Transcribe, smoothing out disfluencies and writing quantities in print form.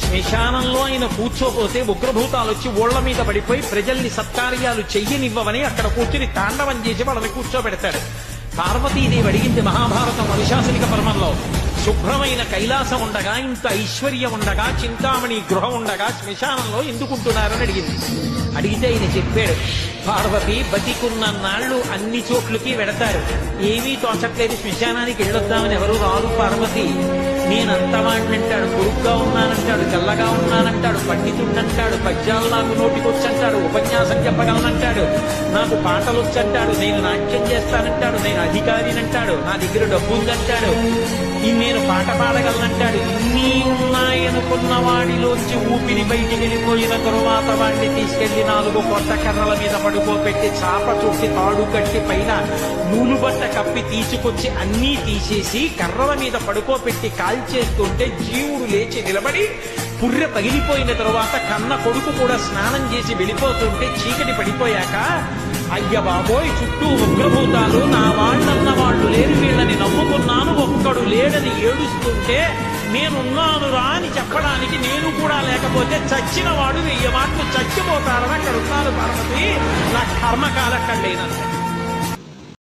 శ్మశానంలో ఆయన కూర్చోపోతే ఉగ్రభూతాలు వచ్చి ఓళ్ల మీద పడిపోయి ప్రజల్ని సత్కార్యాలు చెయ్యనివ్వవని అక్కడ కూర్చుని తాండవం చేసి వాళ్ళని కూర్చోబెడతాడు. పార్వతీదేవి అడిగింది మహాభారతం అనుశాసనిక పర్వంలో, శుభ్రమైన కైలాసం ఉండగా, ఇంత ఐశ్వర్యం ఉండగా, చింతామణి గృహం ఉండగా శ్మశానంలో ఎందుకుంటున్నారని అడిగింది. అడిగితే ఆయన చెప్పాడు, పార్వతి బతికున్న నాళ్లు అన్ని చోట్లకి వెడతారు, ఏమీ తోచట్లేదు, శ్మశానానికి వెళ్ళొద్దామని ఎవరు రారు పార్వతి. నేనంతవాణ్ణంటాడు, పొరుగ్గా ఉన్నానంటాడు, తెల్లగా ఉన్నానంటాడు, పండితుడంటాడు, పద్యాలు నాకు నోటికొచ్చంటాడు, ఉపన్యాసం చెప్పగలనంటాడు, నాకు పాటలు వచ్చంటాడు, నేను నాట్యం చేస్తానంటాడు, నేను అధికారినంటాడు, నా దగ్గర డబ్బు ఉందంటాడు, నేను పాట పాడగలనంటాడు. ఇన్ని ఉన్నాయనుకున్న వాడిలోంచి ఊపిరి బయటికి వెళ్ళిపోయిన తరువాత వాడిని తీసుకెళ్లి 4 కొత్త కర్రల మీద పడుకోబెట్టి చాప చుట్టి తాడు కట్టి పైన నూలు బట్ట కప్పి తీసుకొచ్చి అన్నీ తీసేసి కర్రల మీద పడుకోబెట్టి కాల్చేస్తుంటే జీవుడు లేచి నిలబడి పుర్రె పగిలిపోయిన తరువాత కన్న కొడుకు కూడా స్నానం చేసి వెళ్ళిపోతుంటే చీకటి పడిపోయాక, అయ్య బాబోయ్ చుట్టూ ఉగ్రభూతాలు, నా వాళ్ళన్న వాళ్ళు లేరు, వీళ్ళని నమ్ముకున్నాను, ఒక్కడు లేడని ఏడుస్తుంటే నేనున్నాను రా అని చెప్పడానికి నేను కూడా లేకపోతే చచ్చిన వాడు 1000 మాటలు చచ్చిపోతారని అక్కడ ఉన్నాను పార్వతి, నా కర్మకాలక్కడైనా